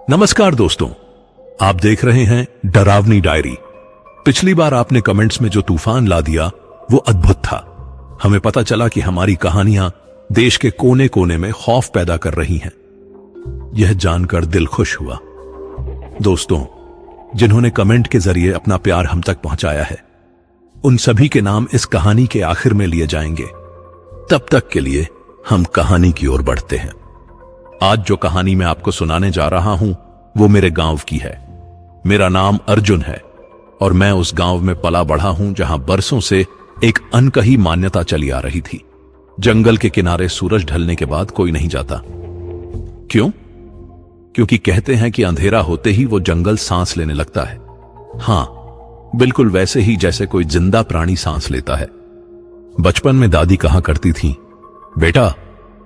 नमस्कार दोस्तों, आप देख रहे हैं डरावनी डायरी। पिछली बार आपने कमेंट्स में जो तूफान ला दिया वो अद्भुत था। हमें पता चला कि हमारी कहानियां देश के कोने कोने में खौफ पैदा कर रही हैं। यह जानकर दिल खुश हुआ। दोस्तों, जिन्होंने कमेंट के जरिए अपना प्यार हम तक पहुंचाया है, उन सभी के नाम इस कहानी के आखिर में लिए जाएंगे। तब तक के लिए हम कहानी की ओर बढ़ते हैं। आज जो कहानी मैं आपको सुनाने जा रहा हूं वो मेरे गांव की है। मेरा नाम अर्जुन है और मैं उस गांव में पला बढ़ा हूं जहां बरसों से एक अनकही मान्यता चली आ रही थी। जंगल के किनारे सूरज ढलने के बाद कोई नहीं जाता। क्यों? क्योंकि कहते हैं कि अंधेरा होते ही वो जंगल सांस लेने लगता है। हां, बिल्कुल वैसे ही जैसे कोई जिंदा प्राणी सांस लेता है। बचपन में दादी कहा करती थी, बेटा,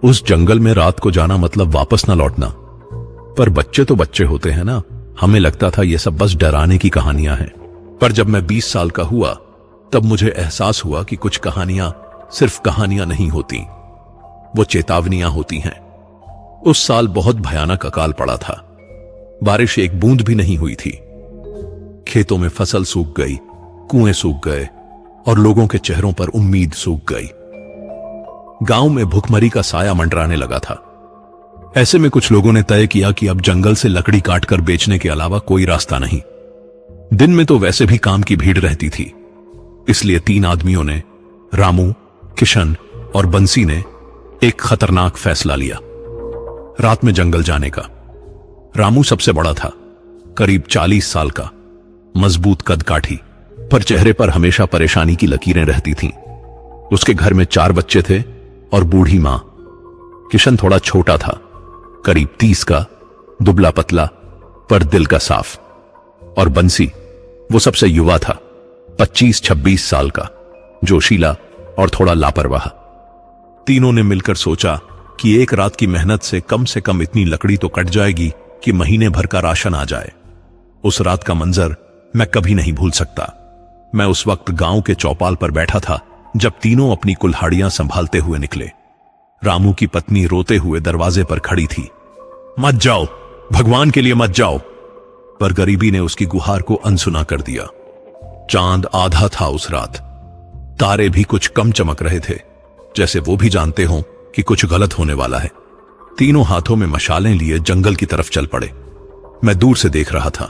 उस जंगल में रात को जाना मतलब वापस ना लौटना। पर बच्चे तो बच्चे होते हैं ना, हमें लगता था ये सब बस डराने की कहानियां हैं। पर जब मैं 20 साल का हुआ तब मुझे एहसास हुआ कि कुछ कहानियां सिर्फ कहानियां नहीं होती, वो चेतावनियां होती हैं। उस साल बहुत भयानक अकाल पड़ा था। बारिश एक बूंद भी नहीं हुई थी। खेतों में फसल सूख गई, कुएं सूख गए और लोगों के चेहरों पर उम्मीद सूख गई। गांव में भुखमरी का साया मंडराने लगा था। ऐसे में कुछ लोगों ने तय किया कि अब जंगल से लकड़ी काटकर बेचने के अलावा कोई रास्ता नहीं। दिन में तो वैसे भी काम की भीड़ रहती थी, इसलिए 3 आदमियों ने, रामू, किशन और बंसी ने, एक खतरनाक फैसला लिया, रात में जंगल जाने का। रामू सबसे बड़ा था, करीब 40 साल का, मजबूत कदकाठी, पर चेहरे पर हमेशा परेशानी की लकीरें रहती थीं। उसके घर में 4 बच्चे थे और बूढ़ी मां। किशन थोड़ा छोटा था, करीब 30 का, दुबला पतला पर दिल का साफ। और बंसी, वो सबसे युवा था, 25-26 साल का, जोशीला और थोड़ा लापरवाह। तीनों ने मिलकर सोचा कि एक रात की मेहनत से कम इतनी लकड़ी तो कट जाएगी कि महीने भर का राशन आ जाए। उस रात का मंजर मैं कभी नहीं भूल सकता। मैं उस वक्त गांव के चौपाल पर बैठा था जब तीनों अपनी कुल्हाड़ियां संभालते हुए निकले। रामू की पत्नी रोते हुए दरवाजे पर खड़ी थी। मत जाओ, भगवान के लिए मत जाओ। पर गरीबी ने उसकी गुहार को अनसुना कर दिया। चांद आधा था उस रात। तारे भी कुछ कम चमक रहे थे, जैसे वो भी जानते हों कि कुछ गलत होने वाला है। तीनों हाथों में मशालें लिए जंगल की तरफ चल पड़े। मैं दूर से देख रहा था।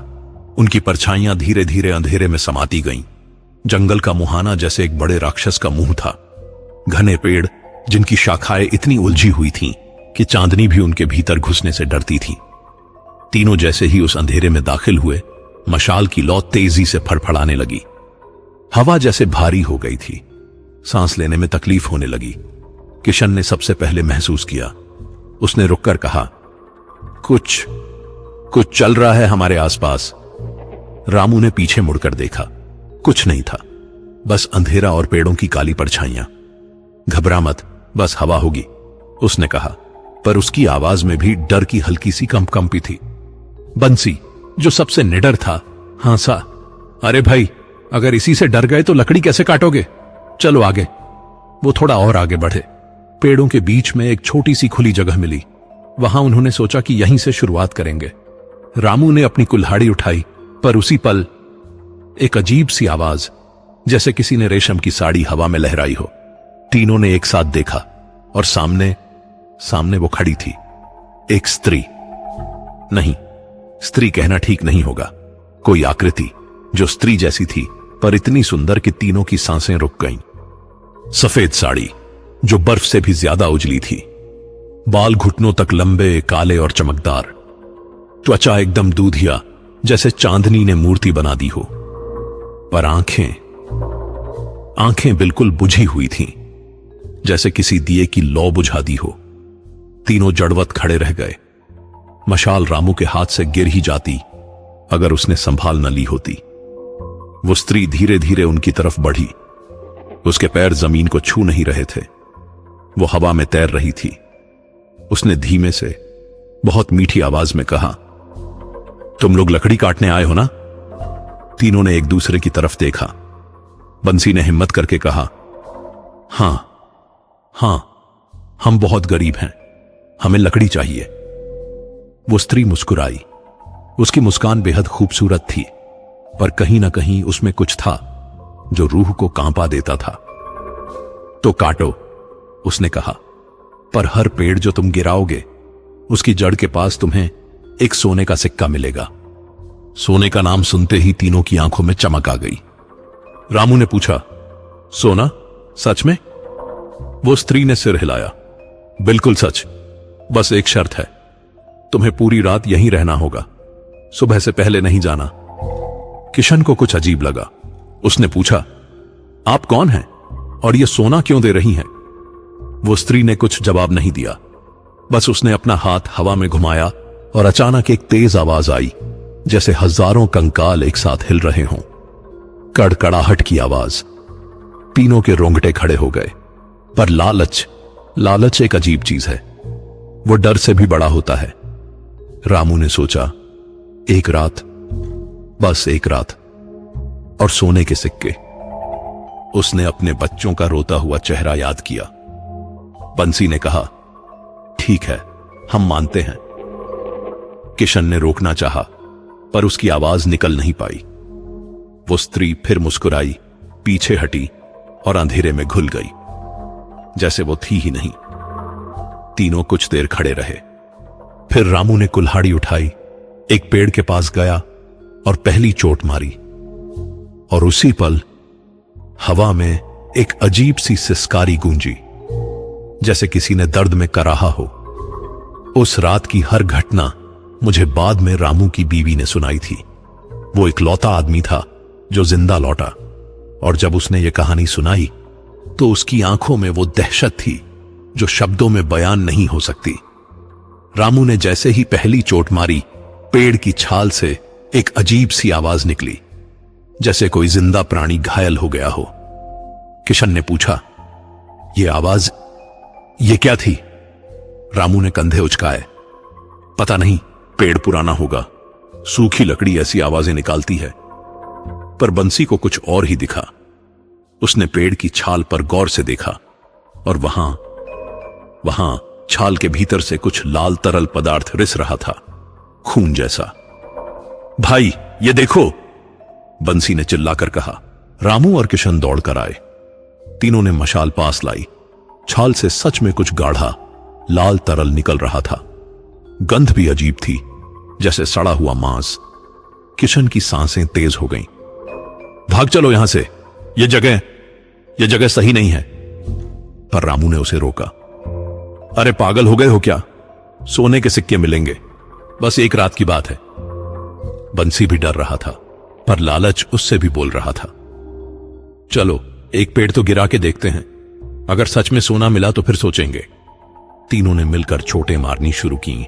उनकी परछाइयां धीरे धीरे अंधेरे में समाती गईं। जंगल का मुहाना जैसे एक बड़े राक्षस का मुंह था। घने पेड़ जिनकी शाखाएं इतनी उलझी हुई थीं कि चांदनी भी उनके भीतर घुसने से डरती थी। तीनों जैसे ही उस अंधेरे में दाखिल हुए, मशाल की लौ तेजी से फड़फड़ाने लगी। हवा जैसे भारी हो गई थी, सांस लेने में तकलीफ होने लगी। किशन ने सबसे पहले महसूस किया। उसने रुककर कहा, कुछ चल रहा है हमारे आसपास। रामू ने पीछे मुड़कर देखा। कुछ नहीं था, बस अंधेरा और पेड़ों की काली परछाइयां। घबरा मत, बस हवा होगी, उसने कहा, पर उसकी आवाज में भी डर की हल्की सी कंपकंपी थी। बंसी, जो सबसे निडर था, हंसा। अरे भाई, अगर इसी से डर गए तो लकड़ी कैसे काटोगे? चलो आगे। वो थोड़ा और आगे बढ़े। पेड़ों के बीच में एक छोटी सी खुली जगह मिली। वहां उन्होंने सोचा कि यहीं से शुरुआत करेंगे। रामू ने अपनी कुल्हाड़ी उठाई, पर उसी पल एक अजीब सी आवाज, जैसे किसी ने रेशम की साड़ी हवा में लहराई हो। तीनों ने एक साथ देखा और सामने वो खड़ी थी। एक स्त्री। नहीं, स्त्री कहना ठीक नहीं होगा। कोई आकृति जो स्त्री जैसी थी, पर इतनी सुंदर कि तीनों की सांसें रुक गईं। सफेद साड़ी जो बर्फ से भी ज्यादा उजली थी। बाल घुटनों तक लंबे, काले और चमकदार। त्वचा एकदम दूधिया, जैसे चांदनी ने मूर्ति बना दी हो। पर आंखें बिल्कुल बुझी हुई थीं, जैसे किसी दिए की लौ बुझा दी हो। तीनों जड़वत खड़े रह गए। मशाल रामू के हाथ से गिर ही जाती अगर उसने संभाल न ली होती। वो स्त्री धीरे धीरे उनकी तरफ बढ़ी। उसके पैर जमीन को छू नहीं रहे थे, वो हवा में तैर रही थी। उसने धीमे से, बहुत मीठी आवाज में कहा, तुम लोग लकड़ी काटने आए हो ना? तीनों ने एक दूसरे की तरफ देखा। बंसी ने हिम्मत करके कहा, हां, हम बहुत गरीब हैं, हमें लकड़ी चाहिए। वो स्त्री मुस्कुराई। उसकी मुस्कान बेहद खूबसूरत थी, पर कहीं ना कहीं उसमें कुछ था जो रूह को कांपा देता था। तो काटो, उसने कहा, पर हर पेड़ जो तुम गिराओगे उसकी जड़ के पास तुम्हें एक सोने का सिक्का मिलेगा। सोने का नाम सुनते ही तीनों की आंखों में चमक आ गई। रामू ने पूछा, सोना? सच में? वो स्त्री ने सिर हिलाया, बिल्कुल सच, बस एक शर्त है, तुम्हें पूरी रात यहीं रहना होगा, सुबह से पहले नहीं जाना। किशन को कुछ अजीब लगा। उसने पूछा, आप कौन हैं और ये सोना क्यों दे रही हैं? वो स्त्री ने कुछ जवाब नहीं दिया, बस उसने अपना हाथ हवा में घुमाया और अचानक एक तेज आवाज आई, जैसे हजारों कंकाल एक साथ हिल रहे हों। कड़कड़ाहट की आवाज। तीनों के रोंगटे खड़े हो गए। पर लालच एक अजीब चीज है, वो डर से भी बड़ा होता है। रामू ने सोचा, एक रात, बस एक रात, और सोने के सिक्के। उसने अपने बच्चों का रोता हुआ चेहरा याद किया। बंसी ने कहा, ठीक है, हम मानते हैं। किशन ने रोकना चाहा, पर उसकी आवाज निकल नहीं पाई। वो स्त्री फिर मुस्कुराई, पीछे हटी और अंधेरे में घुल गई, जैसे वो थी ही नहीं। तीनों कुछ देर खड़े रहे। फिर रामू ने कुल्हाड़ी उठाई, एक पेड़ के पास गया और पहली चोट मारी, और उसी पल हवा में एक अजीब सी सिसकारी गूंजी, जैसे किसी ने दर्द में कराहा हो। उस रात की हर घटना मुझे बाद में रामू की बीवी ने सुनाई थी। वो इकलौता आदमी था जो जिंदा लौटा, और जब उसने ये कहानी सुनाई तो उसकी आंखों में वो दहशत थी जो शब्दों में बयान नहीं हो सकती। रामू ने जैसे ही पहली चोट मारी, पेड़ की छाल से एक अजीब सी आवाज निकली, जैसे कोई जिंदा प्राणी घायल हो गया हो। किशन ने पूछा, ये आवाज, ये क्या थी? रामू ने कंधे उचकाए, पता नहीं, पेड़ पुराना होगा, सूखी लकड़ी ऐसी आवाजें निकालती है। पर बंसी को कुछ और ही दिखा। उसने पेड़ की छाल पर गौर से देखा, और वहां छाल के भीतर से कुछ लाल तरल पदार्थ रिस रहा था, खून जैसा। भाई, ये देखो, बंसी ने चिल्लाकर कहा। रामू और किशन दौड़कर आए। तीनों ने मशाल पास लाई। छाल से सच में कुछ गाढ़ा लाल तरल निकल रहा था। गंध भी अजीब थी, जैसे सड़ा हुआ मांस। किशन की सांसें तेज हो गईं। भाग चलो यहां से, यह जगह सही नहीं है। पर रामू ने उसे रोका। अरे पागल हो गए हो क्या? सोने के सिक्के मिलेंगे, बस एक रात की बात है। बंसी भी डर रहा था, पर लालच उससे भी बोल रहा था। चलो एक पेड़ तो गिरा के देखते हैं, अगर सच में सोना मिला तो फिर सोचेंगे। तीनों ने मिलकर चोटें मारनी शुरू की।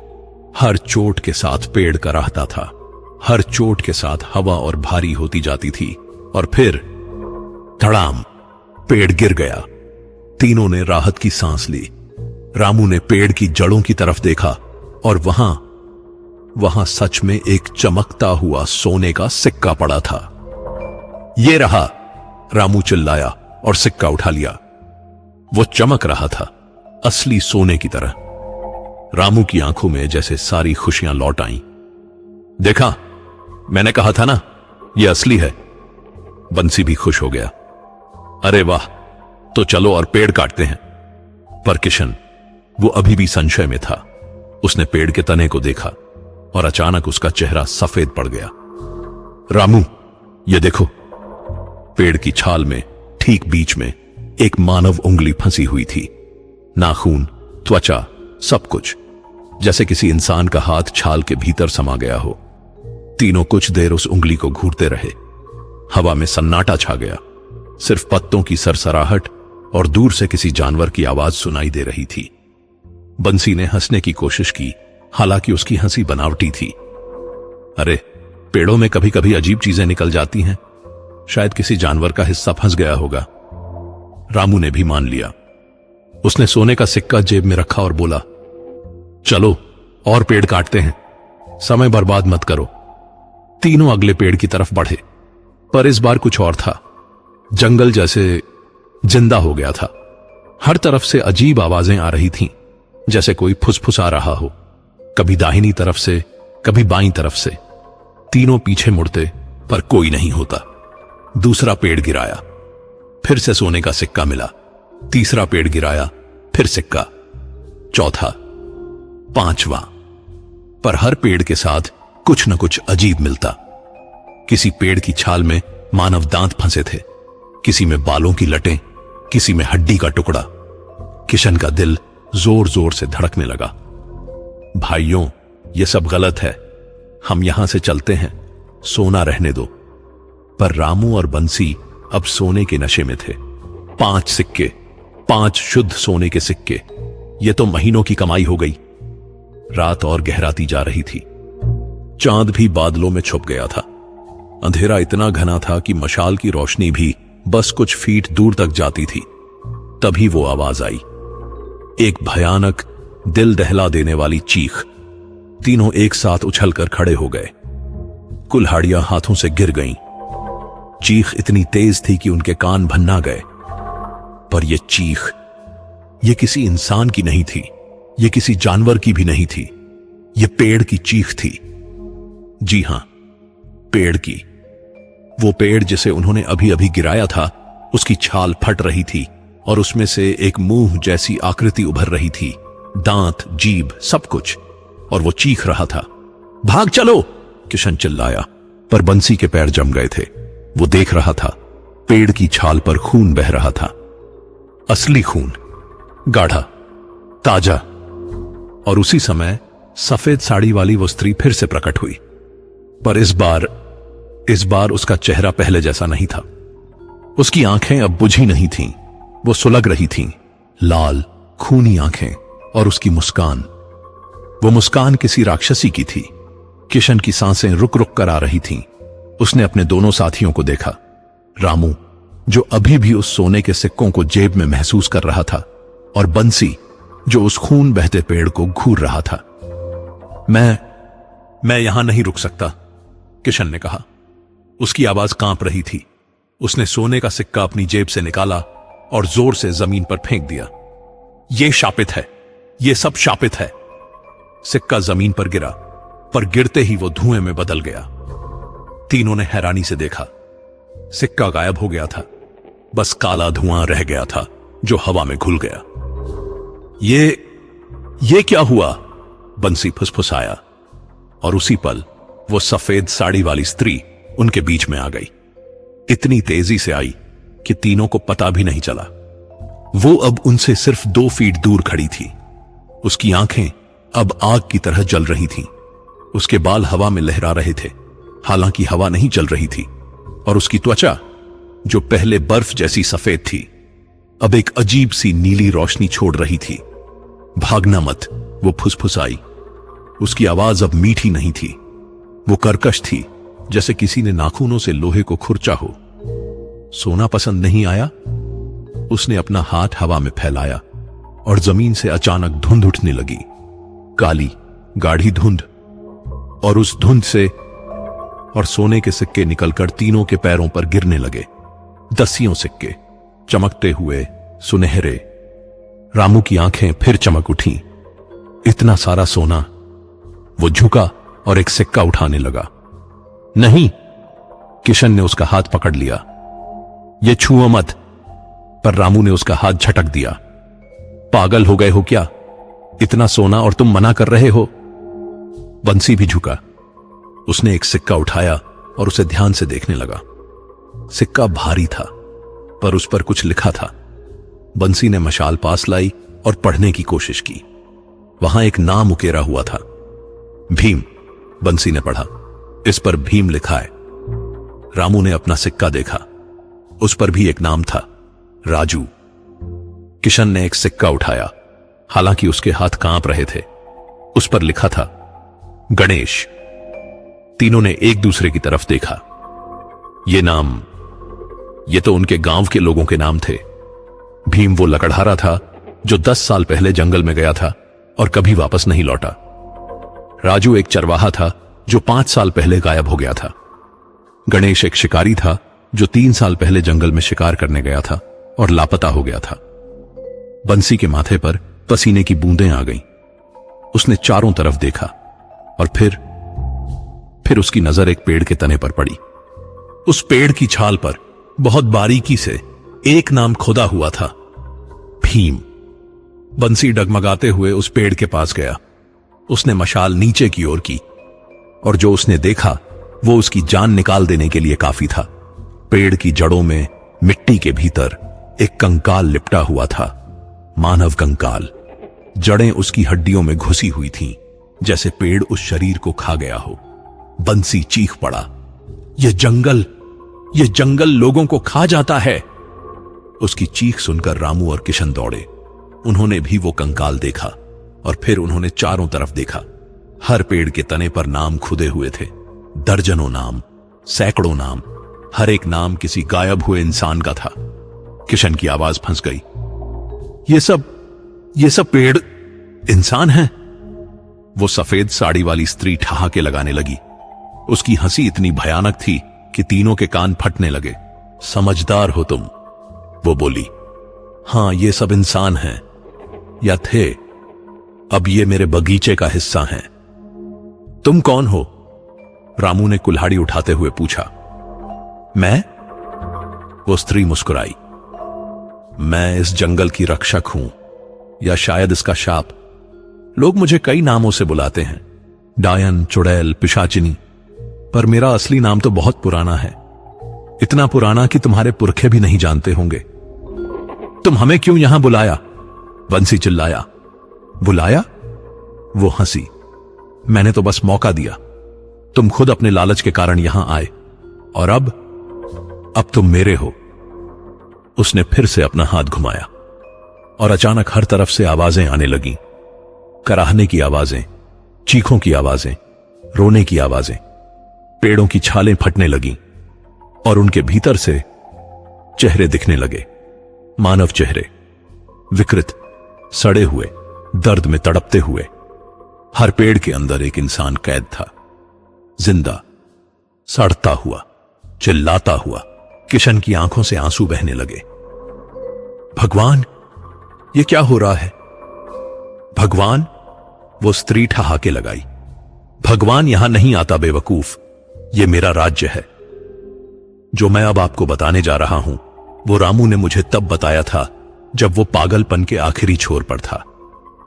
हर चोट के साथ पेड़ कराहता था, हर चोट के साथ हवा और भारी होती जाती थी, और फिर धड़ाम, पेड़ गिर गया। तीनों ने राहत की सांस ली। रामू ने पेड़ की जड़ों की तरफ देखा, और वहां सच में एक चमकता हुआ सोने का सिक्का पड़ा था। ये रहा, रामू चिल्लाया और सिक्का उठा लिया। वो चमक रहा था, असली सोने की तरह। रामू की आंखों में जैसे सारी खुशियां लौट आईं। देखा, मैंने कहा था ना, यह असली है। बंसी भी खुश हो गया। अरे वाह, तो चलो और पेड़ काटते हैं। पर किशन, वो अभी भी संशय में था। उसने पेड़ के तने को देखा, और अचानक उसका चेहरा सफेद पड़ गया। रामू, ये देखो। पेड़ की छाल में ठीक बीच में एक मानव उंगली फंसी हुई थी। नाखून, त्वचा, सब कुछ, जैसे किसी इंसान का हाथ छाल के भीतर समा गया हो। तीनों कुछ देर उस उंगली को घूरते रहे। हवा में सन्नाटा छा गया, सिर्फ पत्तों की सरसराहट और दूर से किसी जानवर की आवाज सुनाई दे रही थी। बंसी ने हंसने की कोशिश की, हालांकि उसकी हंसी बनावटी थी। अरे, पेड़ों में कभी कभी अजीब चीजें निकल जाती हैं, शायद किसी जानवर का हिस्सा फंस गया होगा। रामू ने भी मान लिया। उसने सोने का सिक्का जेब में रखा और बोला, चलो और पेड़ काटते हैं, समय बर्बाद मत करो। तीनों अगले पेड़ की तरफ बढ़े, पर इस बार कुछ और था। जंगल जैसे जिंदा हो गया था। हर तरफ से अजीब आवाजें आ रही थीं, जैसे कोई फुसफुसा रहा हो, कभी दाहिनी तरफ से, कभी बाईं तरफ से। तीनों पीछे मुड़ते पर कोई नहीं होता। दूसरा पेड़ गिराया, फिर से सोने का सिक्का मिला। तीसरा पेड़ गिराया, फिर सिक्का। चौथा, पांचवा, पर हर पेड़ के साथ कुछ न कुछ अजीब मिलता। किसी पेड़ की छाल में मानव दांत फंसे थे, किसी में बालों की लटें, किसी में हड्डी का टुकड़ा। किशन का दिल जोर जोर से धड़कने लगा। भाइयों, यह सब गलत है, हम यहां से चलते हैं, सोना रहने दो। पर रामू और बंसी अब सोने के नशे में थे। 5 सिक्के, 5 शुद्ध सोने के सिक्के, ये तो महीनों की कमाई हो गई। रात और गहराती जा रही थी। चांद भी बादलों में छुप गया था। अंधेरा इतना घना था कि मशाल की रोशनी भी बस कुछ फीट दूर तक जाती थी। तभी वो आवाज आई, एक भयानक, दिल दहला देने वाली चीख। तीनों एक साथ उछलकर खड़े हो गए। कुल्हाड़ियां हाथों से गिर गईं। चीख इतनी तेज थी कि उनके कान भन्ना गए। पर यह चीख, यह किसी इंसान की नहीं थी, यह किसी जानवर की भी नहीं थी, यह पेड़ की चीख थी। जी हां, पेड़ की। वो पेड़ जिसे उन्होंने अभी अभी गिराया था, उसकी छाल फट रही थी और उसमें से एक मुंह जैसी आकृति उभर रही थी, दांत, जीभ, सब कुछ। और वो चीख रहा था। भाग चलो, किशन चिल्लाया, पर बंसी के पैर जम गए थे। वो देख रहा था, पेड़ की छाल पर खून बह रहा था। असली खून, गाढ़ा, ताजा। और उसी समय सफेद साड़ी वाली वो स्त्री फिर से प्रकट हुई। पर इस बार उसका चेहरा पहले जैसा नहीं था। उसकी आंखें अब बुझी नहीं थीं, वो सुलग रही थीं, लाल खूनी आंखें। और उसकी मुस्कान, वो मुस्कान किसी राक्षसी की थी। किशन की सांसें रुक रुक कर आ रही थीं। उसने अपने दोनों साथियों को देखा, रामू जो अभी भी उस सोने के सिक्कों को जेब में महसूस कर रहा था, और बंसी जो उस खून बहते पेड़ को घूर रहा था। मैं यहां नहीं रुक सकता, किशन ने कहा। उसकी आवाज कांप रही थी। उसने सोने का सिक्का अपनी जेब से निकाला और जोर से जमीन पर फेंक दिया। यह शापित है, यह सब शापित है। सिक्का जमीन पर गिरा, पर गिरते ही वो धुएं में बदल गया। तीनों ने हैरानी से देखा। सिक्का गायब हो गया था, बस काला धुआं रह गया था जो हवा में घुल गया। ये क्या हुआ? बंसी फुसफुसाया। और उसी पल वो सफेद साड़ी वाली स्त्री उनके बीच में आ गई। इतनी तेजी से आई कि तीनों को पता भी नहीं चला। वो अब उनसे सिर्फ 2 फीट दूर खड़ी थी। उसकी आंखें अब आग की तरह जल रही थीं। उसके बाल हवा में लहरा रहे थे, हालांकि हवा नहीं चल रही थी। और उसकी त्वचा, जो पहले बर्फ जैसी सफेद थी, अब एक अजीब सी नीली रोशनी छोड़ रही थी। भागना मत, वो फुसफुसाई। उसकी आवाज अब मीठी नहीं थी, वो कर्कश थी, जैसे किसी ने नाखूनों से लोहे को खुरचा हो। सोना पसंद नहीं आया? उसने अपना हाथ हवा में फैलाया और जमीन से अचानक धुंध उठने लगी, काली गाढ़ी धुंध। और उस धुंध से और सोने के सिक्के निकलकर तीनों के पैरों पर गिरने लगे। 10 सिक्के, चमकते हुए, सुनहरे। रामू की आंखें फिर चमक उठीं। इतना सारा सोना। वो झुका और एक सिक्का उठाने लगा। नहीं, किशन ने उसका हाथ पकड़ लिया। ये छुओ मत। पर रामू ने उसका हाथ झटक दिया। पागल हो गए हो क्या? इतना सोना और तुम मना कर रहे हो? बंसी भी झुका। उसने एक सिक्का उठाया और उसे ध्यान से देखने लगा। सिक्का भारी था, पर उस पर कुछ लिखा था। बंसी ने मशाल पास लाई और पढ़ने की कोशिश की। वहां एक नाम उकेरा हुआ था, भीम। बंसी ने पढ़ा, इस पर भीम लिखा है। रामू ने अपना सिक्का देखा, उस पर भी एक नाम था, राजू। किशन ने एक सिक्का उठाया, हालांकि उसके हाथ कांप रहे थे। उस पर लिखा था, गणेश। तीनों ने एक दूसरे की तरफ देखा। ये तो उनके गांव के लोगों के नाम थे। भीम वो लकड़हारा था जो 10 साल पहले जंगल में गया था और कभी वापस नहीं लौटा। राजू एक चरवाहा था जो 5 साल पहले गायब हो गया था। गणेश एक शिकारी था जो 3 साल पहले जंगल में शिकार करने गया था और लापता हो गया था। बंसी के माथे पर पसीने की बूंदें आ गईं। उसने चारों तरफ देखा और फिर उसकी नजर एक पेड़ के तने पर पड़ी। उस पेड़ की छाल पर बहुत बारीकी से एक नाम खुदा हुआ था, भीम। बंसी डगमगाते हुए उस पेड़ के पास गया। उसने मशाल नीचे की ओर की और जो उसने देखा वो उसकी जान निकाल देने के लिए काफी था। पेड़ की जड़ों में मिट्टी के भीतर एक कंकाल लिपटा हुआ था, मानव कंकाल। जड़ें उसकी हड्डियों में घुसी हुई थीं, जैसे पेड़ उस शरीर को खा गया हो। बंसी चीख पड़ा, ये जंगल लोगों को खा जाता है। उसकी चीख सुनकर रामू और किशन दौड़े। उन्होंने भी वो कंकाल देखा और फिर उन्होंने चारों तरफ देखा। हर पेड़ के तने पर नाम खुदे हुए थे, दर्जनों नाम, सैकड़ों नाम। हर एक नाम किसी गायब हुए इंसान का था। किशन की आवाज फंस गई, ये सब पेड़ इंसान हैं? वो सफेद साड़ी वाली स्त्री ठहाके लगाने लगी। उसकी हंसी इतनी भयानक थी कि तीनों के कान फटने लगे। समझदार हो तुम, वो बोली। हां, ये सब इंसान हैं या थे। अब ये मेरे बगीचे का हिस्सा हैं। तुम कौन हो? रामू ने कुल्हाड़ी उठाते हुए पूछा। मैं? वो स्त्री मुस्कुराई। मैं इस जंगल की रक्षक हूं, या शायद इसका शाप। लोग मुझे कई नामों से बुलाते हैं, डायन, चुड़ैल, पिशाचिनी, पर मेरा असली नाम तो बहुत पुराना है। इतना पुराना कि तुम्हारे पुरखे भी नहीं जानते होंगे। तुम हमें क्यों यहां बुलाया? बंसी चिल्लाया। बुलाया? वो हंसी। मैंने तो बस मौका दिया। तुम खुद अपने लालच के कारण यहां आए, और अब तुम मेरे हो। उसने फिर से अपना हाथ घुमाया और अचानक हर तरफ से आवाजें आने लगीं। कराहने की आवाजें, चीखों की आवाजें, रोने की आवाजें। पेड़ों की छालें फटने लगीं और उनके भीतर से चेहरे दिखने लगे। मानव चेहरे, विकृत, सड़े हुए, दर्द में तड़पते हुए। हर पेड़ के अंदर एक इंसान कैद था, जिंदा, सड़ता हुआ, चिल्लाता हुआ। किशन की आंखों से आंसू बहने लगे। भगवान, ये क्या हो रहा है? भगवान? वो स्त्री ठहाके लगाई। भगवान यहां नहीं आता बेवकूफ, ये मेरा राज्य है। जो मैं अब आपको बताने जा रहा हूं वो रामू ने मुझे तब बताया था जब वो पागलपन के आखिरी छोर पर था।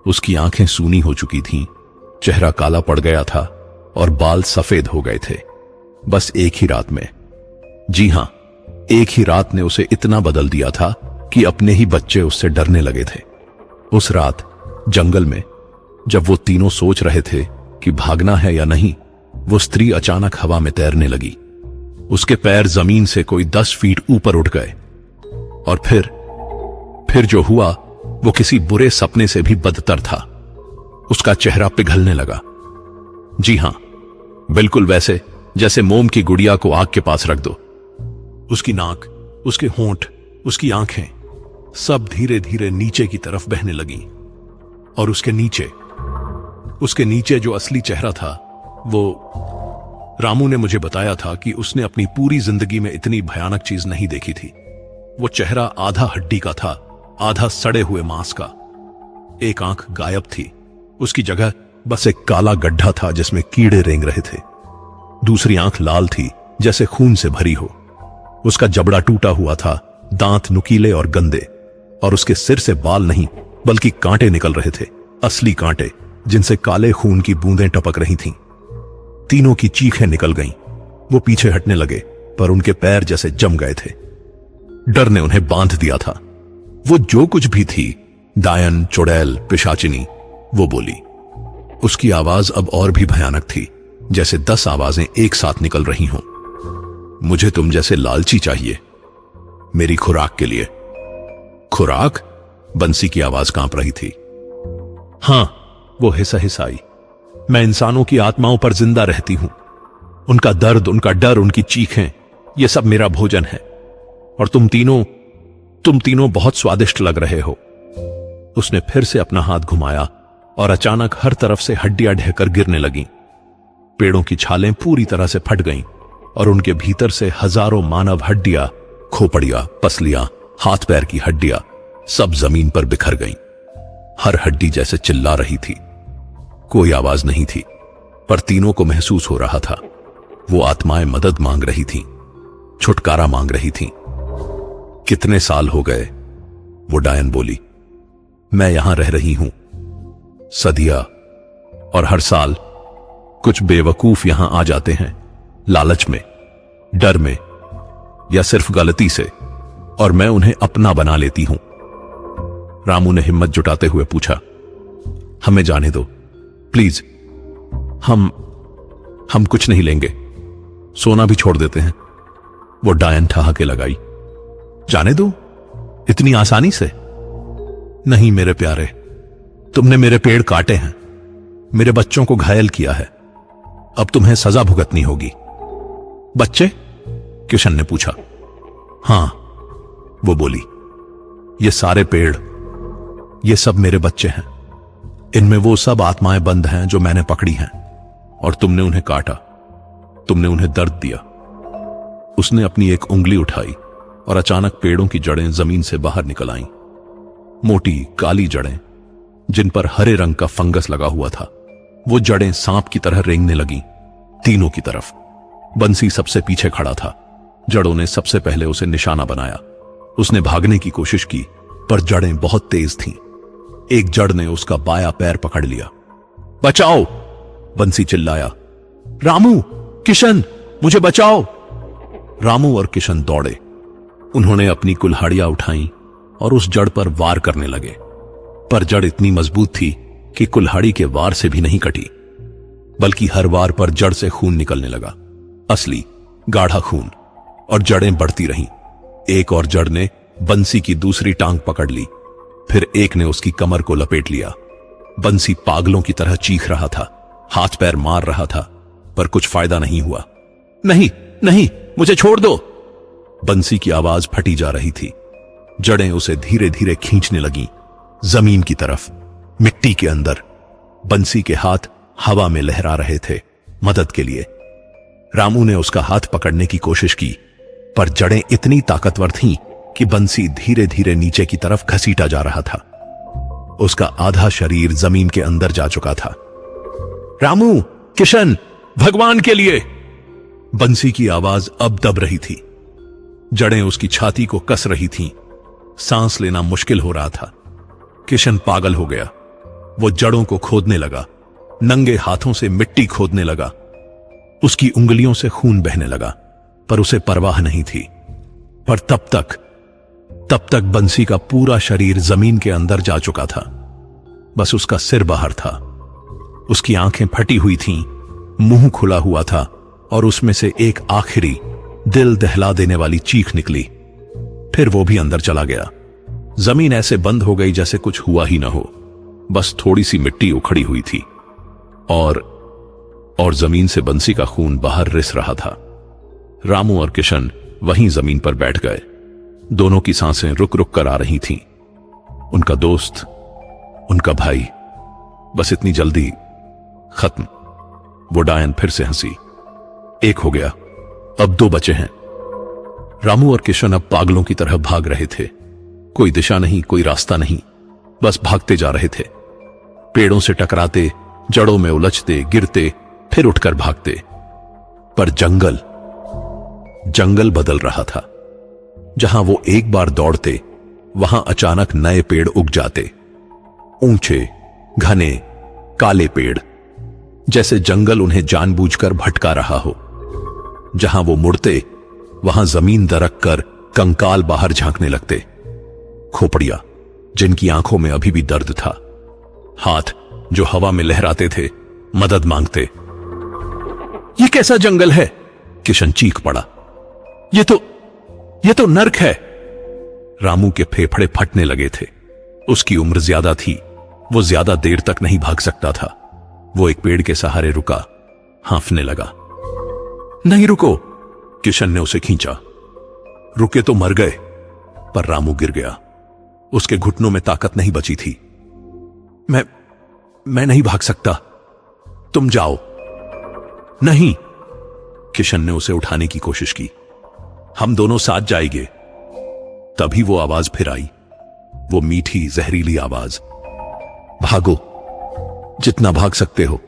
उसकी आंखें सूनी हो चुकी थीं, चेहरा काला पड़ गया था और बाल सफेद हो गए थे, बस एक ही रात में। जी हां, एक ही रात ने उसे इतना बदल दिया था कि अपने ही बच्चे उससे डरने लगे थे। उस रात जंगल में जब वो तीनों सोच रहे थे कि भागना है या नहीं, वो स्त्री अचानक हवा में तैरने लगी। उसके पैर जमीन से कोई 10 फीट ऊपर उठ गए और फिर जो हुआ वो किसी बुरे सपने से भी बदतर था। उसका चेहरा पिघलने लगा। जी हां, बिल्कुल वैसे जैसे मोम की गुड़िया को आग के पास रख दो। उसकी नाक, उसके होंठ, उसकी आंखें सब धीरे धीरे नीचे की तरफ बहने लगी और उसके नीचे जो असली चेहरा था वो, रामू ने मुझे बताया था कि उसने अपनी पूरी जिंदगी में इतनी भयानक चीज नहीं देखी थी। वो चेहरा आधा हड्डी का था, आधा सड़े हुए मांस का। एक आंख गायब थी, उसकी जगह बस एक काला गड्ढा था जिसमें कीड़े रेंग रहे थे। दूसरी आंख लाल थी, जैसे खून से भरी हो। उसका जबड़ा टूटा हुआ था, दांत नुकीले और गंदे, और उसके सिर से बाल नहीं बल्कि कांटे निकल रहे थे, असली कांटे जिनसे काले खून की बूंदें टपक रही थीं। तीनों की चीखें निकल गईं। वो पीछे हटने लगे, पर उनके पैर जैसे जम गए थे। डर ने उन्हें बांध दिया था। वो जो कुछ भी थी, डायन, चुड़ैल, पिशाचिनी, वो बोली। उसकी आवाज अब और भी भयानक थी, जैसे 10 आवाजें एक साथ निकल रही हों। मुझे तुम जैसे लालची चाहिए, मेरी खुराक के लिए। खुराक? बंसी की आवाज कांप रही थी। हां, वो हिसाई। मैं इंसानों की आत्माओं पर जिंदा रहती हूं। उनका दर्द, उनका डर, उनकी चीखें, ये सब मेरा भोजन है। और तुम तीनों बहुत स्वादिष्ट लग रहे हो। उसने फिर से अपना हाथ घुमाया और अचानक हर तरफ से हड्डियां ढहकर गिरने लगीं। पेड़ों की छालें पूरी तरह से फट गईं और उनके भीतर से हजारों मानव हड्डियां, खोपड़ियां, पसलियां, हाथ पैर की हड्डियां सब जमीन पर बिखर गईं। हर हड्डी जैसे चिल्ला रही थी। कोई आवाज नहीं थी, पर तीनों को महसूस हो रहा था वो आत्माएं मदद मांग रही थीं, छुटकारा मांग रही थीं। कितने साल हो गए, वो डायन बोली, मैं यहां रह रही हूं, सदिया, और हर साल कुछ बेवकूफ यहां आ जाते हैं, लालच में, डर में, या सिर्फ गलती से, और मैं उन्हें अपना बना लेती हूं। रामू ने हिम्मत जुटाते हुए पूछा, हमें जाने दो प्लीज, हम कुछ नहीं लेंगे, सोना भी छोड़ देते हैं। वो डायन ठहाके लगाई, जाने दो इतनी आसानी से? नहीं मेरे प्यारे, तुमने मेरे पेड़ काटे हैं, मेरे बच्चों को घायल किया है, अब तुम्हें सजा भुगतनी होगी। बच्चे? किशन ने पूछा। हां, वो बोली, ये सारे पेड़, ये सब मेरे बच्चे हैं, इनमें वो सब आत्माएं बंद हैं जो मैंने पकड़ी हैं, और तुमने उन्हें काटा, तुमने उन्हें दर्द दिया। उसने अपनी एक उंगली उठाई और अचानक पेड़ों की जड़ें जमीन से बाहर निकल आईं। मोटी काली जड़ें जिन पर हरे रंग का फंगस लगा हुआ था। वो जड़ें सांप की तरह रेंगने लगीं, तीनों की तरफ। बंसी सबसे पीछे खड़ा था। जड़ों ने सबसे पहले उसे निशाना बनाया। उसने भागने की कोशिश की, पर जड़ें बहुत तेज थीं। एक जड़ ने उसका बायां पैर पकड़ लिया। बचाओ! बंसी चिल्लाया। रामू, किशन, मुझे बचाओ! रामू और किशन दौड़े। उन्होंने अपनी कुल्हाड़ियां उठाईं और उस जड़ पर वार करने लगे, पर जड़ इतनी मजबूत थी कि कुल्हाड़ी के वार से भी नहीं कटी, बल्कि हर वार पर जड़ से खून निकलने लगा, असली गाढ़ा खून, और जड़ें बढ़ती रहीं। एक और जड़ ने बंसी की दूसरी टांग पकड़ ली, फिर एक ने उसकी कमर को लपेट लिया। बंसी पागलों की तरह चीख रहा था, हाथ पैर मार रहा था, पर कुछ फायदा नहीं हुआ। नहीं नहीं, मुझे छोड़ दो! बंसी की आवाज फटी जा रही थी। जड़ें उसे धीरे धीरे खींचने लगीं, जमीन की तरफ, मिट्टी के अंदर। बंसी के हाथ हवा में लहरा रहे थे, मदद के लिए। रामू ने उसका हाथ पकड़ने की कोशिश की, पर जड़ें इतनी ताकतवर थीं कि बंसी धीरे धीरे नीचे की तरफ घसीटा जा रहा था। उसका आधा शरीर जमीन के अंदर जा चुका था। रामू, किशन, भगवान के लिए! बंसी की आवाज अब दब रही थी। जड़ें उसकी छाती को कस रही थीं। सांस लेना मुश्किल हो रहा था। किशन पागल हो गया। वो जड़ों को खोदने लगा, नंगे हाथों से मिट्टी खोदने लगा। उसकी उंगलियों से खून बहने लगा, पर उसे परवाह नहीं थी। पर तब तक बंसी का पूरा शरीर जमीन के अंदर जा चुका था। बस उसका सिर बाहर था। उसकी आंखें फटी हुई थीं, मुंह खुला हुआ था, और उसमें से एक आखिरी दिल दहला देने वाली चीख निकली। फिर वो भी अंदर चला गया। जमीन ऐसे बंद हो गई जैसे कुछ हुआ ही ना हो। बस थोड़ी सी मिट्टी उखड़ी हुई थी, और जमीन से बंसी का खून बाहर रिस रहा था। रामू और किशन वहीं जमीन पर बैठ गए। दोनों की सांसें रुक रुक कर आ रही थीं। उनका दोस्त, उनका भाई, बस इतनी जल्दी खत्म। वो डायन फिर से हंसी। एक हो गया, अब दो बचे हैं। रामू और किशन अब पागलों की तरह भाग रहे थे। कोई दिशा नहीं, कोई रास्ता नहीं, बस भागते जा रहे थे। पेड़ों से टकराते, जड़ों में उलझते, गिरते, फिर उठकर भागते। पर जंगल बदल रहा था। जहां वो एक बार दौड़ते, वहां अचानक नए पेड़ उग जाते। ऊंचे, घने, काले पेड़, जैसे जंगल उन्हें जानबूझकर भटका रहा हो। जहां वो मुड़ते, वहां जमीन दरक कर कंकाल बाहर झांकने लगते। खोपड़ियां, जिनकी आंखों में अभी भी दर्द था। हाथ जो हवा में लहराते थे, मदद मांगते। ये कैसा जंगल है? किशन चीख पड़ा। ये तो नर्क है। रामू के फेफड़े फटने लगे थे। उसकी उम्र ज्यादा थी, वो ज्यादा देर तक नहीं भाग सकता था। वो एक पेड़ के सहारे रुका, हांफने लगा। नहीं रुको, किशन ने उसे खींचा। रुके तो मर गए। पर रामू गिर गया। उसके घुटनों में ताकत नहीं बची थी। मैं नहीं भाग सकता, तुम जाओ। नहीं, किशन ने उसे उठाने की कोशिश की। हम दोनों साथ जाएंगे। तभी वो आवाज फिर आई, वो मीठी जहरीली आवाज। भागो, जितना भाग सकते हो।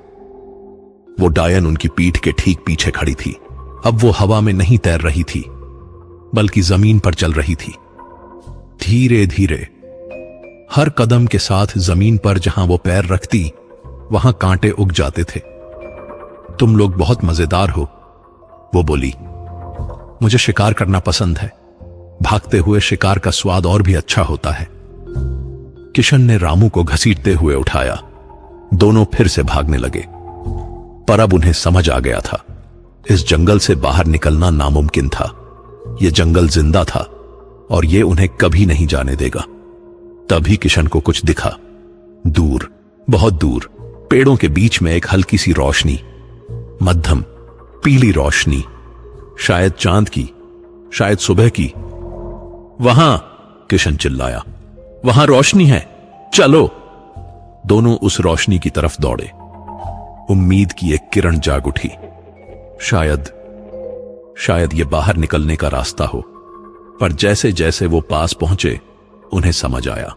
वो डायन उनकी पीठ के ठीक पीछे खड़ी थी। अब वो हवा में नहीं तैर रही थी, बल्कि जमीन पर चल रही थी। धीरे धीरे, हर कदम के साथ जमीन पर जहां वो पैर रखती वहां कांटे उग जाते थे। तुम लोग बहुत मजेदार हो, वो बोली। मुझे शिकार करना पसंद है। भागते हुए शिकार का स्वाद और भी अच्छा होता है। किशन ने रामू को घसीटते हुए उठाया। दोनों फिर से भागने लगे, पर अब उन्हें समझ आ गया था, इस जंगल से बाहर निकलना नामुमकिन था। यह जंगल जिंदा था और यह उन्हें कभी नहीं जाने देगा। तभी किशन को कुछ दिखा। दूर, बहुत दूर, पेड़ों के बीच में एक हल्की सी रोशनी, मध्यम पीली रोशनी, शायद चांद की, शायद सुबह की। वहां, किशन चिल्लाया, वहां रोशनी है, चलो। दोनों उस रोशनी की तरफ दौड़े। उम्मीद की एक किरण जाग उठी। शायद ये बाहर निकलने का रास्ता हो। पर जैसे जैसे वो पास पहुंचे, उन्हें समझ आया,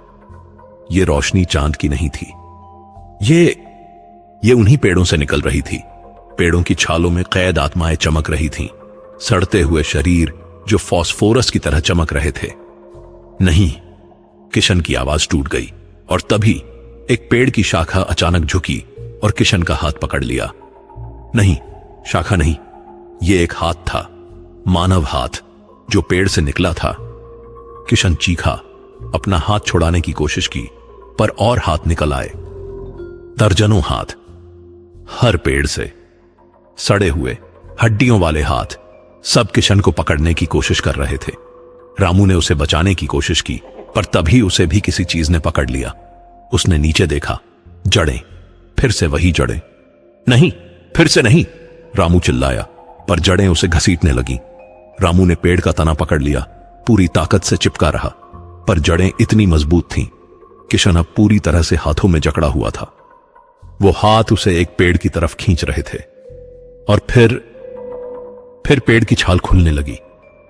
ये रोशनी चांद की नहीं थी। ये उन्हीं पेड़ों से निकल रही थी। पेड़ों की छालों में कैद आत्माएं चमक रही थीं, सड़ते हुए शरीर जो फास्फोरस की तरह चमक रहे थे। नहीं, किशन की आवाज टूट गई और तभी एक पेड़ की शाखा अचानक झुकी और किशन का हाथ पकड़ लिया। नहीं, शाखा नहीं, यह एक हाथ था, मानव हाथ जो पेड़ से निकला था। किशन चीखा, अपना हाथ छुड़ाने की कोशिश की, पर और हाथ निकल आए। दर्जनों हाथ, हर पेड़ से, सड़े हुए हड्डियों वाले हाथ, सब किशन को पकड़ने की कोशिश कर रहे थे। रामू ने उसे बचाने की कोशिश की, पर तभी उसे भी किसी चीज ने पकड़ लिया। उसने नीचे देखा, जड़ें, फिर से वही जड़ें। नहीं, फिर से नहीं, रामू चिल्लाया, पर जड़ें उसे घसीटने लगी। रामू ने पेड़ का तना पकड़ लिया, पूरी ताकत से चिपका रहा, पर जड़ें इतनी मजबूत थीं। किशन अब पूरी तरह से हाथों में जकड़ा हुआ था। वो हाथ उसे एक पेड़ की तरफ खींच रहे थे और फिर पेड़ की छाल खुलने लगी,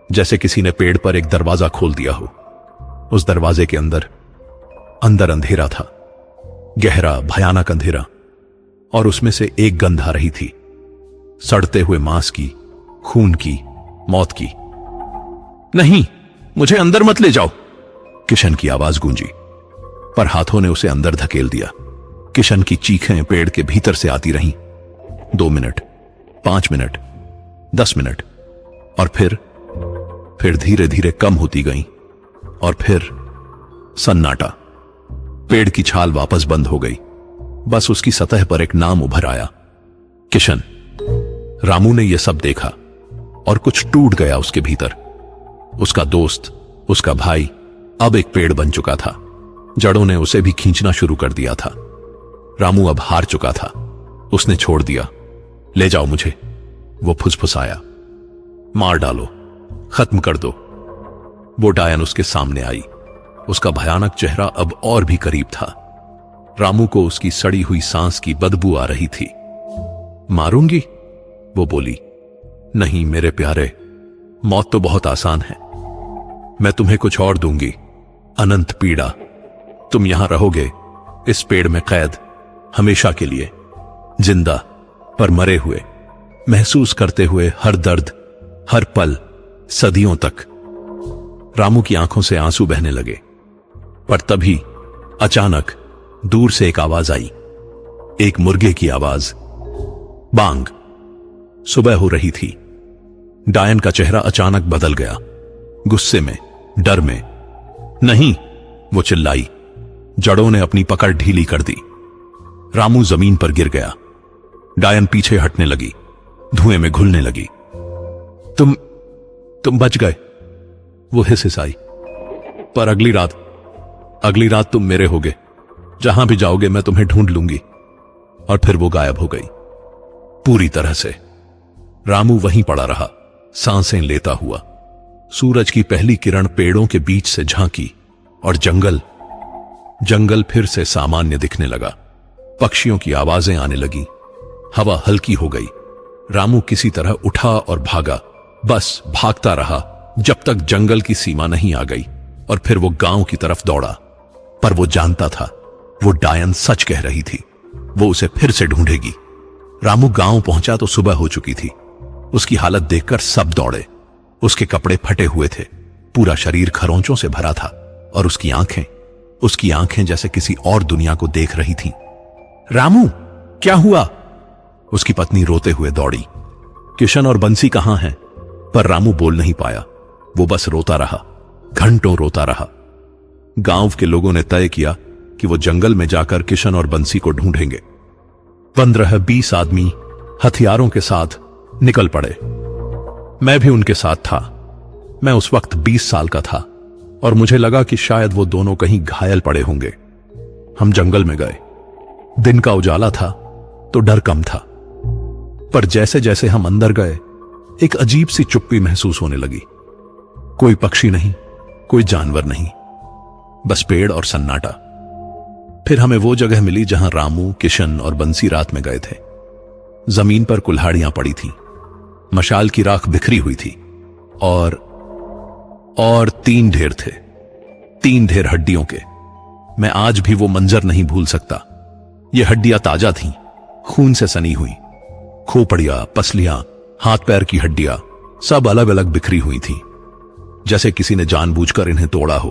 जैसे किसी ने पेड़ पर एक दरवाजा खोल दिया हो। उस दरवाजे के अंदर अंधेरा था, गहरा भयानक अंधेरा, और उसमें से एक गंध आ रही थी, सड़ते हुए मांस की, खून की, मौत की। नहीं, मुझे अंदर मत ले जाओ, किशन की आवाज गूंजी, पर हाथों ने उसे अंदर धकेल दिया। किशन की चीखें पेड़ के भीतर से आती रहीं। 2 मिनट, 5 मिनट, 10 मिनट, और फिर धीरे धीरे कम होती गईं, और फिर सन्नाटा। पेड़ की छाल वापस बंद हो गई, बस उसकी सतह पर एक नाम उभर आया, किशन। रामू ने यह सब देखा और कुछ टूट गया उसके भीतर। उसका दोस्त, उसका भाई अब एक पेड़ बन चुका था। जड़ों ने उसे भी खींचना शुरू कर दिया था। रामू अब हार चुका था, उसने छोड़ दिया। ले जाओ मुझे, वो फुसफुसाया। मार डालो, खत्म कर दो। वो डायन उसके सामने आई। उसका भयानक चेहरा अब और भी करीब था। रामू को उसकी सड़ी हुई सांस की बदबू आ रही थी। मारूंगी, वो बोली। नहीं मेरे प्यारे, मौत तो बहुत आसान है। मैं तुम्हें कुछ और दूंगी, अनंत पीड़ा। तुम यहां रहोगे, इस पेड़ में कैद, हमेशा के लिए, जिंदा पर मरे हुए, महसूस करते हुए हर दर्द, हर पल, सदियों तक। रामू की आंखों से आंसू बहने लगे, पर तभी अचानक दूर से एक आवाज आई, एक मुर्गे की आवाज, बांग। सुबह हो रही थी। डायन का चेहरा अचानक बदल गया, गुस्से में, डर में। नहीं, वो चिल्लाई। जड़ों ने अपनी पकड़ ढीली कर दी। रामू जमीन पर गिर गया। डायन पीछे हटने लगी, धुएं में घुलने लगी। तुम बच गए, वो हिसहिसाई। पर अगली रात तुम मेरे होगे। जहां भी जाओगे मैं तुम्हें ढूंढ लूंगी। और फिर वो गायब हो गई, पूरी तरह से। रामू वहीं पड़ा रहा, सांसें लेता हुआ। सूरज की पहली किरण पेड़ों के बीच से झांकी और जंगल फिर से सामान्य दिखने लगा। पक्षियों की आवाजें आने लगी, हवा हल्की हो गई। रामू किसी तरह उठा और भागा, बस भागता रहा जब तक जंगल की सीमा नहीं आ गई। और फिर वो गांव की तरफ दौड़ा। पर वो जानता था, वो डायन सच कह रही थी, वो उसे फिर से ढूंढेगी। रामू गांव पहुंचा तो सुबह हो चुकी थी। उसकी हालत देखकर सब दौड़े। उसके कपड़े फटे हुए थे, पूरा शरीर खरोंचों से भरा था और उसकी आंखें जैसे किसी और दुनिया को देख रही थीं। रामू, क्या हुआ? उसकी पत्नी रोते हुए दौड़ी। किशन और बंसी कहां हैं? पर रामू बोल नहीं पाया। वो बस रोता रहा, घंटों रोता रहा। गांव के लोगों ने तय किया कि वो जंगल में जाकर किशन और बंसी को ढूंढेंगे। 15-20 आदमी हथियारों के साथ निकल पड़े। मैं भी उनके साथ था। मैं उस वक्त 20 साल का था और मुझे लगा कि शायद वो दोनों कहीं घायल पड़े होंगे। हम जंगल में गए। दिन का उजाला था तो डर कम था, पर जैसे जैसे हम अंदर गए एक अजीब सी चुप्पी महसूस होने लगी। कोई पक्षी नहीं, कोई जानवर नहीं, बस पेड़ और सन्नाटा। फिर हमें वो जगह मिली जहां रामू, किशन और बंसी रात में गए थे। जमीन पर कुल्हाड़ियां पड़ी थीं, मशाल की राख बिखरी हुई थी और 3 ढेर थे, 3 ढेर हड्डियों के। मैं आज भी वो मंजर नहीं भूल सकता। ये हड्डियां ताजा थीं, खून से सनी हुई। खोपड़ियां, पसलियां, हाथ पैर की हड्डियां सब अलग अलग बिखरी हुई थीं, जैसे किसी ने जानबूझकर इन्हें तोड़ा हो।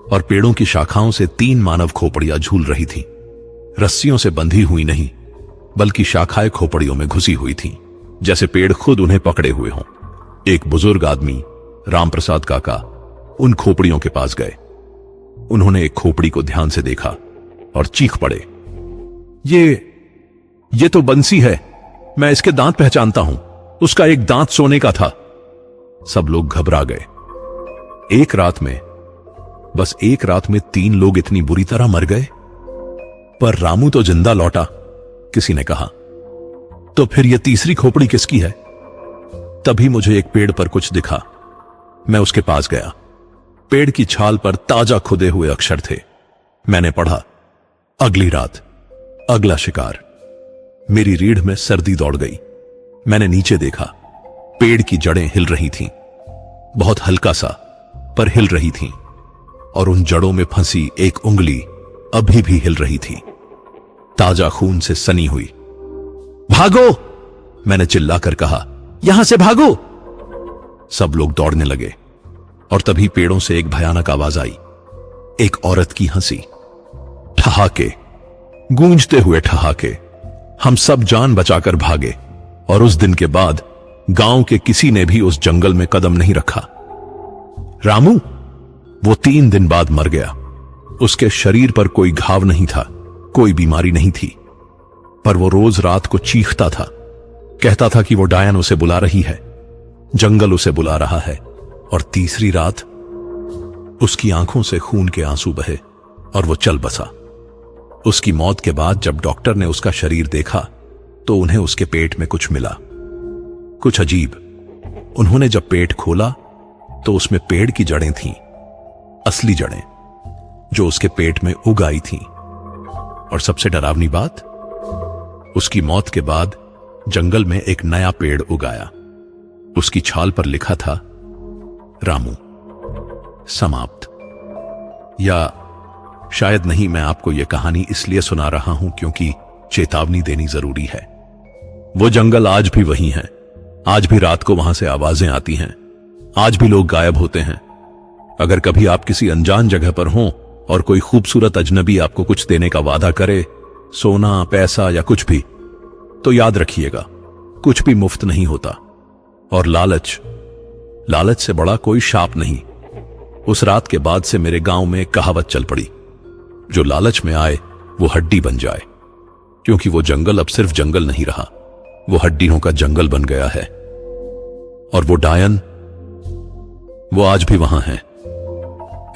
और पेड़ों की शाखाओं से 3 मानव खोपड़ियां झूल रही थीं। रस्सियों से बंधी हुई नहीं, बल्कि शाखाएं खोपड़ियों में घुसी हुई थीं, जैसे पेड़ खुद उन्हें पकड़े हुए हों। एक बुजुर्ग आदमी, रामप्रसाद काका, उन खोपड़ियों के पास गए। उन्होंने एक खोपड़ी को ध्यान से देखा और चीख पड़े, ये तो बंसी है। मैं इसके दांत पहचानता हूं। उसका एक दांत सोने का था। सब लोग घबरा गए। एक रात में, बस एक रात में 3 लोग इतनी बुरी तरह मर गए। पर रामू तो जिंदा लौटा, किसी ने कहा। तो फिर यह तीसरी खोपड़ी किसकी है? तभी मुझे एक पेड़ पर कुछ दिखा। मैं उसके पास गया। पेड़ की छाल पर ताजा खुदे हुए अक्षर थे। मैंने पढ़ा, अगली रात, अगला शिकार। मेरी रीढ़ में सर्दी दौड़ गई। मैंने नीचे देखा। पेड़ की जड़ें हिल रही थीं, बहुत हल्का सा, पर हिल रही थीं। और उन जड़ों में फंसी एक उंगली अभी भी हिल रही थी, ताजा खून से सनी हुई। भागो! मैंने चिल्लाकर कहा, यहां से भागो! सब लोग दौड़ने लगे और तभी पेड़ों से एक भयानक आवाज आई। एक औरत की हंसी। ठहाके, गूंजते हुए ठहाके। हम सब जान बचाकर भागे और उस दिन के बाद गांव के किसी ने भी उस जंगल में कदम नहीं रखा। रामू, वो 3 दिन बाद मर गया। उसके शरीर पर कोई घाव नहीं था, कोई बीमारी नहीं थी, पर वो रोज रात को चीखता था। कहता था कि वो डायन उसे बुला रही है, जंगल उसे बुला रहा है। और तीसरी रात उसकी आंखों से खून के आंसू बहे और वो चल बसा। उसकी मौत के बाद जब डॉक्टर ने उसका शरीर देखा तो उन्हें उसके पेट में कुछ मिला, कुछ अजीब। उन्होंने जब पेट खोला तो उसमें पेड़ की जड़ें थीं, असली जड़ें जो उसके पेट में उग आई थीं। और सबसे डरावनी बात, उसकी मौत के बाद जंगल में एक नया पेड़ उगाया। उसकी छाल पर लिखा था, रामू, समाप्त। या शायद नहीं, मैं आपको यह कहानी इसलिए सुना रहा हूं क्योंकि चेतावनी देनी जरूरी है। वो जंगल आज भी वही है। आज भी रात को वहां से आवाजें आती हैं। आज भी लोग गायब होते हैं। अगर कभी आप किसी अनजान जगह पर हों और कोई खूबसूरत अजनबी आपको कुछ देने का वादा करे, सोना, पैसा या कुछ भी, तो याद रखिएगा, कुछ भी मुफ्त नहीं होता। और लालच से बड़ा कोई शाप नहीं। उस रात के बाद से मेरे गांव में एक कहावत चल पड़ी, जो लालच में आए वो हड्डी बन जाए। क्योंकि वो जंगल अब सिर्फ जंगल नहीं रहा, वो हड्डियों का जंगल बन गया है। और वो डायन, वो आज भी वहां है,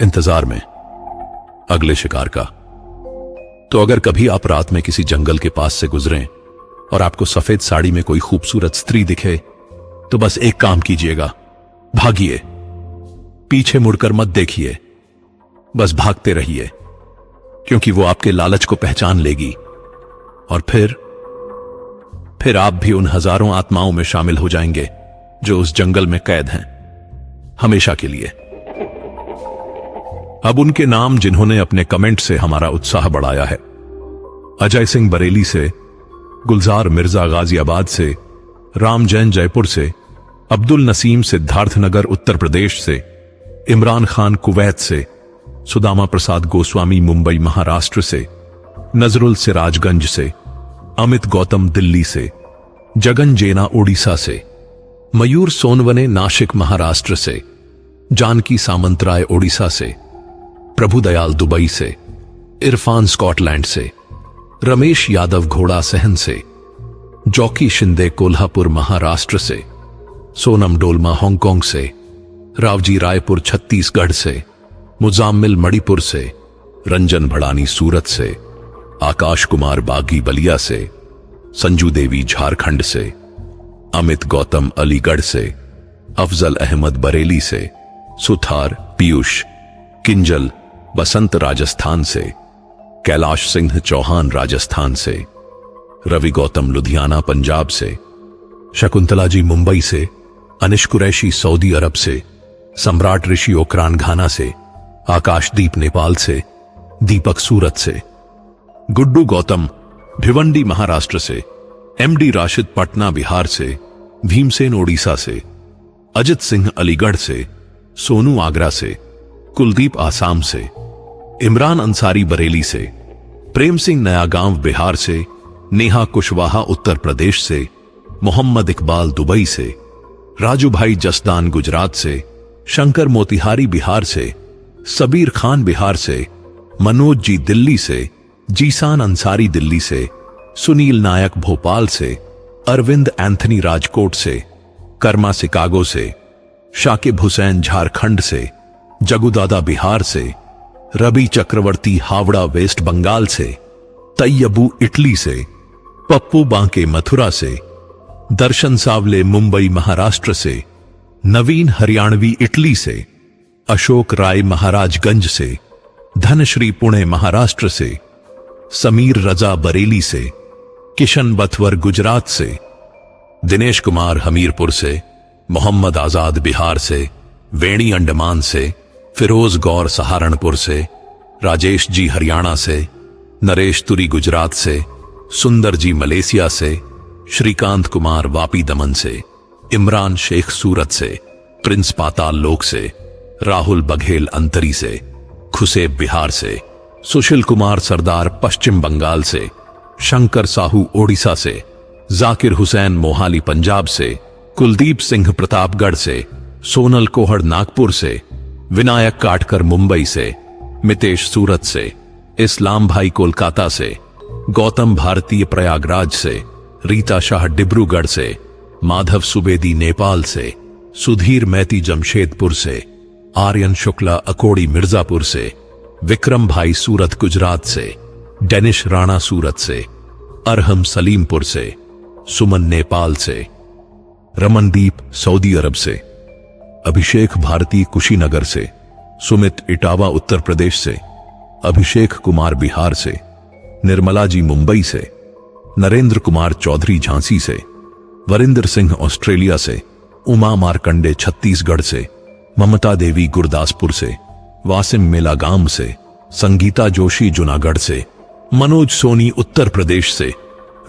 इंतजार में अगले शिकार का। तो अगर कभी आप रात में किसी जंगल के पास से गुजरें और आपको सफेद साड़ी में कोई खूबसूरत स्त्री दिखे, तो बस एक काम कीजिएगा, भागिए। पीछे मुड़कर मत देखिए, बस भागते रहिए, क्योंकि वो आपके लालच को पहचान लेगी। और फिर आप भी उन हजारों आत्माओं में शामिल हो जाएंगे जो उस जंगल में कैद हैं, हमेशा के लिए। अब उनके नाम जिन्होंने अपने कमेंट से हमारा उत्साह बढ़ाया है: अजय सिंह बरेली से, गुलजार मिर्जा गाजियाबाद से, राम जैन जयपुर से, अब्दुल नसीम सिद्धार्थनगर उत्तर प्रदेश से, इमरान खान कुवैत से, सुदामा प्रसाद गोस्वामी मुंबई महाराष्ट्र से, नजरुल सिराजगंज से, अमित गौतम दिल्ली से, जगन जेना ओडिशा से, मयूर सोनवने नासिक महाराष्ट्र से, जानकी सामंतराय ओडिशा से, प्रभुदयाल दुबई से, इरफान स्कॉटलैंड से, रमेश यादव घोड़ा सहन से, जॉकी शिंदे कोल्हापुर महाराष्ट्र से, सोनम डोलमा हांगकांग से, रावजी रायपुर छत्तीसगढ़ से, मुजाम्मिल मणिपुर से, रंजन भड़ानी सूरत से, आकाश कुमार बागी बलिया से, संजू देवी झारखंड से, अमित गौतम अलीगढ़ से, अफजल अहमद बरेली से, सुथार पीयूष किंजल बसंत राजस्थान से, कैलाश सिंह चौहान राजस्थान से, रवि गौतम लुधियाना पंजाब से, शकुंतला जी मुंबई से, अनिश कुरैशी सऊदी अरब से, सम्राट ऋषि ओकरान घाना से, आकाशदीप नेपाल से, दीपक सूरत से, गुड्डू गौतम भिवंडी महाराष्ट्र से, एमडी राशिद पटना बिहार से, भीमसेन ओडिशा से, अजित सिंह अलीगढ़ से, सोनू आगरा से, कुलदीप आसाम से, इमरान अंसारी बरेली से, प्रेम सिंह नयागांव बिहार से, नेहा कुशवाहा उत्तर प्रदेश से, मोहम्मद इकबाल दुबई से, राजू भाई जसदान गुजरात से, शंकर मोतिहारी बिहार से, सबीर खान बिहार से, मनोज जी दिल्ली से, जीसान अंसारी दिल्ली से, सुनील नायक भोपाल से, अरविंद एंथनी राजकोट से, कर्मा शिकागो से, शाकिब हुसैन झारखंड से, जगुदादा बिहार से, रवि चक्रवर्ती हावड़ा वेस्ट बंगाल से, तैयबू इटली से, पप्पू बांके मथुरा से, दर्शन सावले मुंबई महाराष्ट्र से, नवीन हरियाणवी इटली से, अशोक राय महाराजगंज से, धनश्री पुणे महाराष्ट्र से, समीर रजा बरेली से, किशन बथवर गुजरात से, दिनेश कुमार हमीरपुर से, मोहम्मद आजाद बिहार से, वेणी अंडमान से, फिरोज गौर सहारनपुर से, राजेश जी हरियाणा से, नरेश तुरी गुजरात से, सुंदर जी मलेशिया से, श्रीकांत कुमार वापी दमन से, इमरान शेख सूरत से, प्रिंस पाताल लोक से, राहुल बघेल अंतरी से, खुसेब बिहार से, सुशील कुमार सरदार पश्चिम बंगाल से, शंकर साहू ओडिशा से, जाकिर हुसैन मोहाली पंजाब से, कुलदीप सिंह प्रतापगढ़ से, सोनल कोहड़ नागपुर से, विनायक काटकर मुंबई से, मितेश सूरत से, इस्लाम भाई कोलकाता से, गौतम भारतीय प्रयागराज से, रीता शाह डिब्रूगढ़ से, माधव सुबेदी नेपाल से, सुधीर मैती जमशेदपुर से, आर्यन शुक्ला अकोड़ी मिर्जापुर से, विक्रम भाई सूरत गुजरात से, डेनिश राणा सूरत से, अरहम सलीमपुर से, सुमन नेपाल से, रमनदीप सऊदी अरब से, अभिषेक भारती कुशीनगर से, सुमित इटावा उत्तर प्रदेश से, अभिषेक कुमार बिहार से, निर्मला जी मुंबई से, नरेंद्र कुमार चौधरी झांसी से, वरिंदर सिंह ऑस्ट्रेलिया से, उमा मार्कंडे छत्तीसगढ़ से, ममता देवी गुरदासपुर से, वासिम मेलागाम से, संगीता जोशी जूनागढ़ से, मनोज सोनी उत्तर प्रदेश से,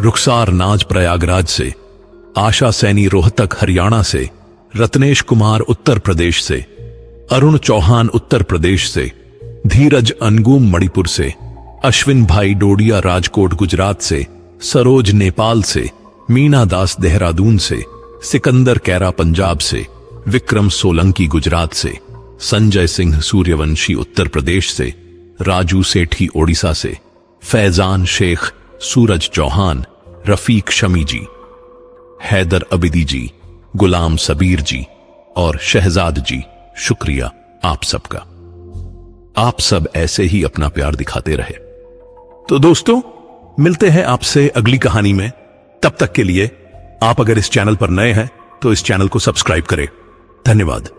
रुखसार नाज प्रयागराज से, आशा सैनी रोहतक हरियाणा से, रत्नेश कुमार उत्तर प्रदेश से, अरुण चौहान उत्तर प्रदेश से, धीरज अनगुम मणिपुर से, अश्विन भाई डोडिया राजकोट गुजरात से, सरोज नेपाल से, मीना दास देहरादून से, सिकंदर कैरा पंजाब से, विक्रम सोलंकी गुजरात से, संजय सिंह सूर्यवंशी उत्तर प्रदेश से, राजू सेठी ओडिशा से, फैजान शेख, सूरज चौहान, रफीक शमी जी, हैदर अबिदी जी, गुलाम सबीर जी और शहजाद जी, शुक्रिया आप सबका। आप सब ऐसे ही अपना प्यार दिखाते रहे। तो दोस्तों, मिलते हैं आपसे अगली कहानी में। तब तक के लिए आप अगर इस चैनल पर नए हैं तो इस चैनल को सब्सक्राइब करें। धन्यवाद।